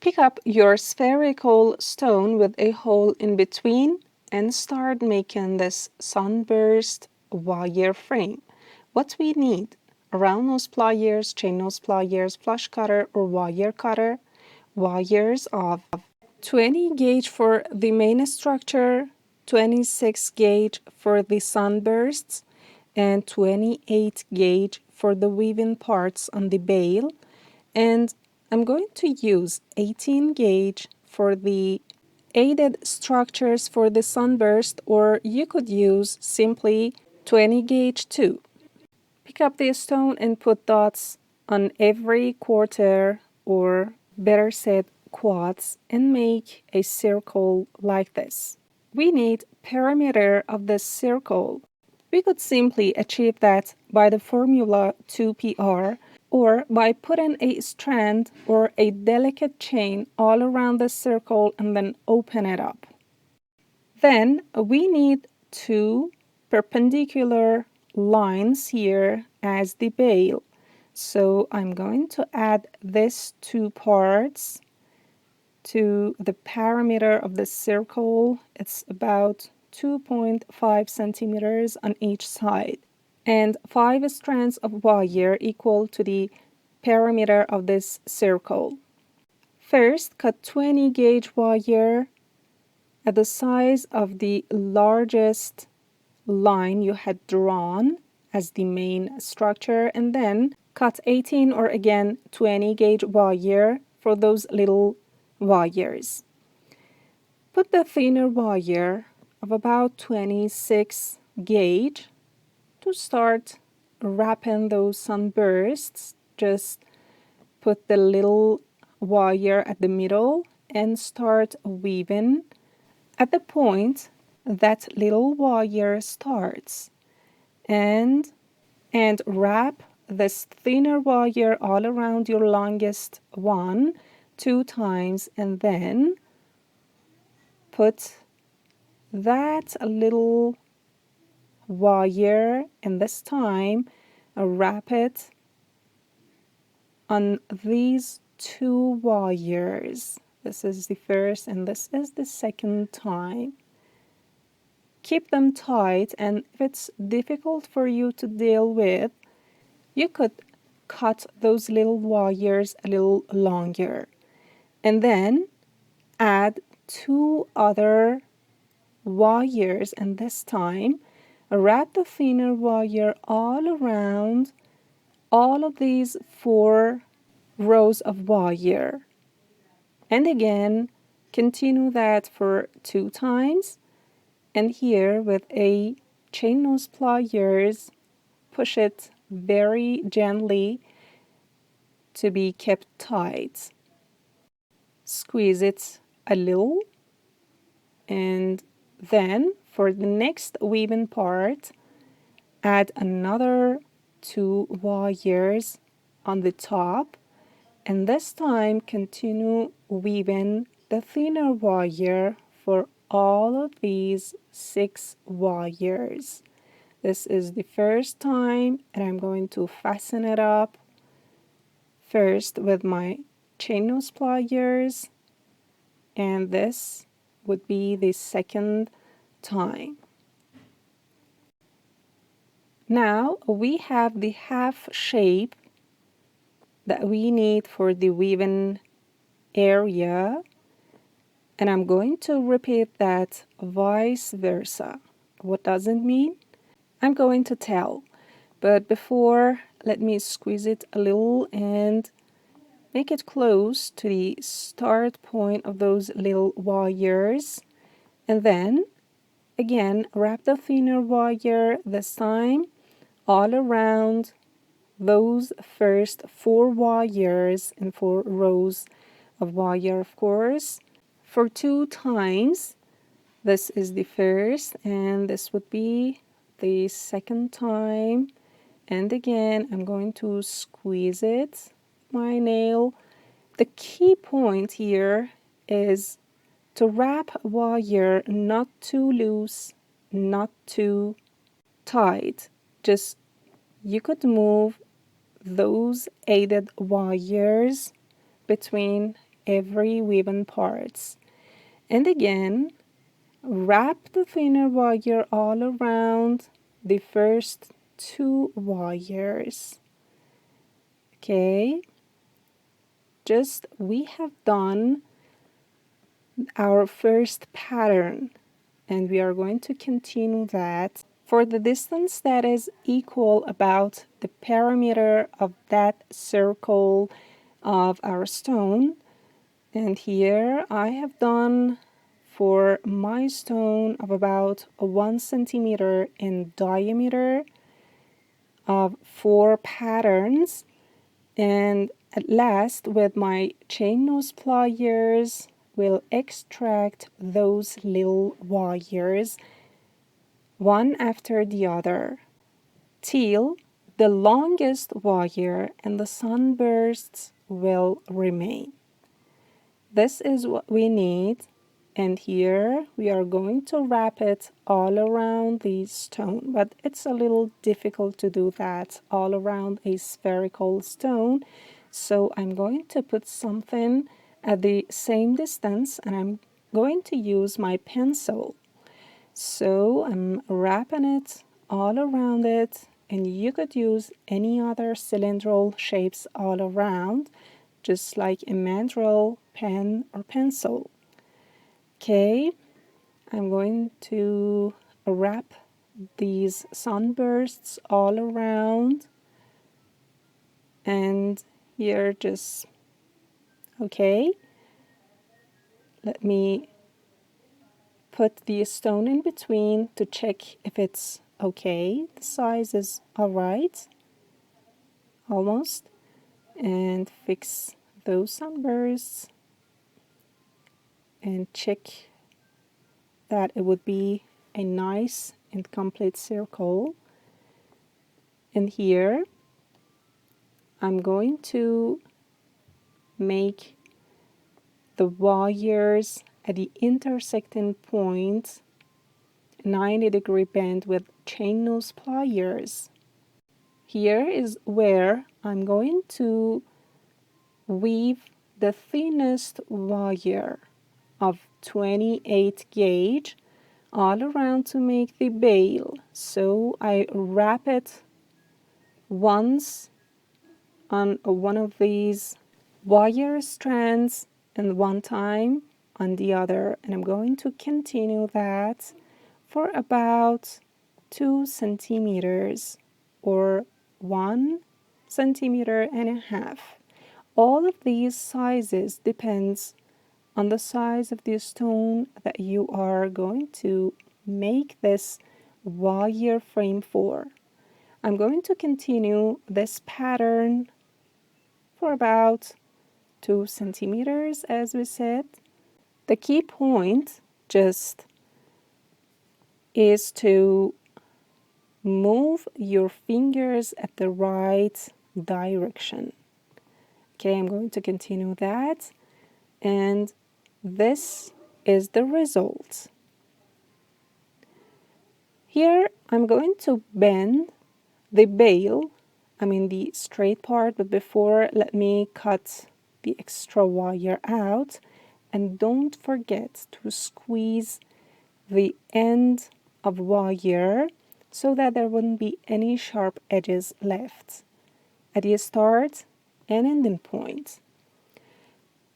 Pick up your spherical stone with a hole in between and start making this sunburst wire frame. What we need: round nose pliers, chain nose pliers, flush cutter or wire cutter, wires of 20 gauge for the main structure, 26 gauge for the sunbursts, and 28 gauge for the weaving parts on the bail. And I'm going to use 18 gauge for the aided structures for the sunburst, or you could use simply 20 gauge too. Pick up the stone and put dots on every quarter, or better said quads, and make a circle like this. We need perimeter of the circle. We could simply achieve that by the formula 2PR, or by putting a strand or a delicate chain all around the circle and then open it up. Then we need two perpendicular lines here as the bail. So I'm going to add these two parts to the perimeter of the circle. It's about 2.5 centimeters on each side, and 5 strands of wire equal to the perimeter of this circle. First, cut 20 gauge wire at the size of the largest line you had drawn as the main structure, and then cut 18 or again 20 gauge wire for those little wires. Put the thinner wire of about 26 gauge to start wrapping those sunbursts. Just put the little wire at the middle and start weaving at the point that little wire starts, and wrap this thinner wire all around your longest one 2 times, and then put that little wire, and this time wrap it on these 2 wires. This is the first and this is the second time. Keep them tight, and if it's difficult for you to deal with, you could cut those little wires a little longer. And then add 2 other wires, and this time wrap the thinner wire all around all of these 4 rows of wire. And again, continue that for 2 times. And here with a chain nose pliers, push it very gently to be kept tight. Squeeze it a little, and then for the next weaving part, add another 2 wires on the top, and this time continue weaving the thinner wire for all of these 6 wires. This is the first time, and I'm going to fasten it up first with my chain nose pliers, and this would be the second time. Now we have the half shape that we need for the weaving area, and I'm going to repeat that vice versa. What does it mean? I'm going to tell, but before, let me squeeze it a little and make it close to the start point of those little wires, and then again wrap the thinner wire this time all around those first 4 wires and 4 rows of wire, of course, for 2 times. This is the first, and this would be the second time. And again, I'm going to squeeze it with my nail. The key point here is to wrap wire not too loose, not too tight. Just, you could move those aided wires between every woven parts. And again, wrap the thinner wire all around the first 2 wires. Okay, just we have done our first pattern, and we are going to continue that for the distance that is equal about the perimeter of that circle of our stone. And here I have done for my stone of about 1 centimeter in diameter of 4 patterns. And at last, with my chain nose pliers, we'll extract those little wires one after the other till the longest wire and the sunbursts will remain. This is what we need, and here we are going to wrap it all around the stone, but it's a little difficult to do that all around a spherical stone. So I'm going to put something at the same distance, and I'm going to use my pencil. So I'm wrapping it all around it, and you could use any other cylindrical shapes all around, just like a mandrel, pen, or pencil. Okay, I'm going to wrap these sunbursts all around, and here just, okay, let me put the stone in between to check if it's okay. The size is all right, almost, and fix those sunbursts and check that it would be a nice and complete circle. And here I'm going to make the wires at the intersecting point 90-degree bend with chain nose pliers. Here is where I'm going to weave the thinnest wire of 28 gauge all around to make the bail. So I wrap it once on one of these wire strands and one time on the other, and I'm going to continue that for about 2 centimeters or 1.5 centimeters. All of these sizes depends on the size of the stone that you are going to make this wire frame for. I'm going to continue this pattern for about 2 centimeters, as we said. The key point just is to move your fingers at the right direction. Okay, I'm going to continue that, and this is the result. Here I'm going to bend the bail, the straight part, but before let me cut the extra wire out, and don't forget to squeeze the end of wire so that there wouldn't be any sharp edges left at the start and ending point.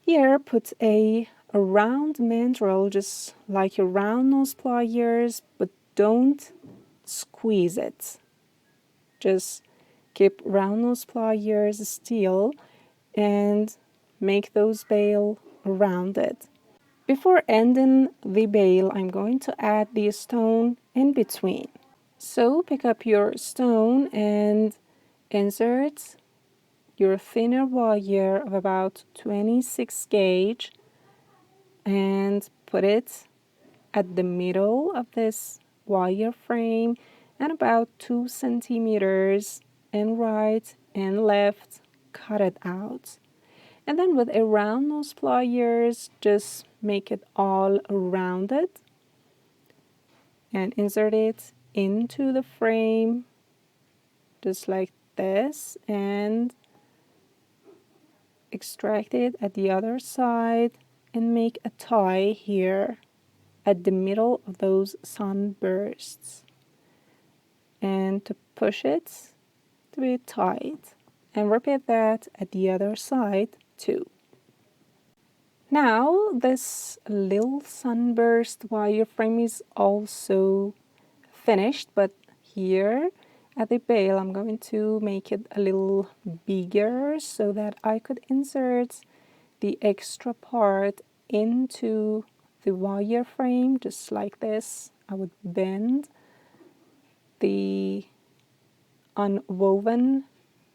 Here put a round mandrel, just like your round nose pliers, but don't squeeze it. Just keep round nose pliers still and make those bail rounded. Before ending the bail, I'm going to add the stone in between. So pick up your stone and insert your thinner wire of about 26 gauge and put it at the middle of this wire frame and about 2 centimeters, and right and left cut it out. And then with a round nose pliers, just make it all rounded and insert it into the frame just like this, and extract it at the other side and make a tie here at the middle of those sunbursts, and to push it to be tight, and repeat that at the other side too. Now this little sunburst wireframe is also finished, but here at the bail I'm going to make it a little bigger so that I could insert the extra part into the wireframe just like this. I would bend the unwoven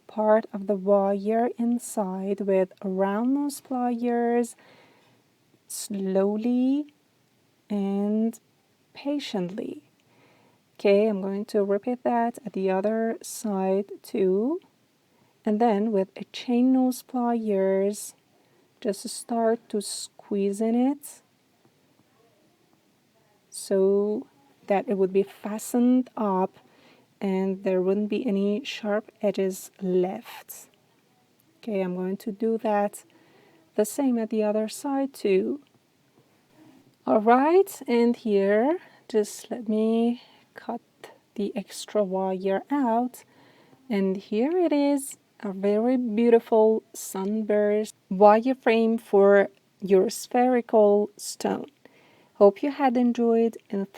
part of the wire inside with round nose pliers, slowly and patiently. Okay, I'm going to repeat that at the other side too, and then with a chain nose pliers just start to squeeze in it so that it would be fastened up and there wouldn't be any sharp edges left. Okay, I'm going to do that the same at the other side too. Alright, and here just let me cut the extra wire out, and here it is, a very beautiful sunburst wireframe for your spherical stone. Hope you had enjoyed, and thank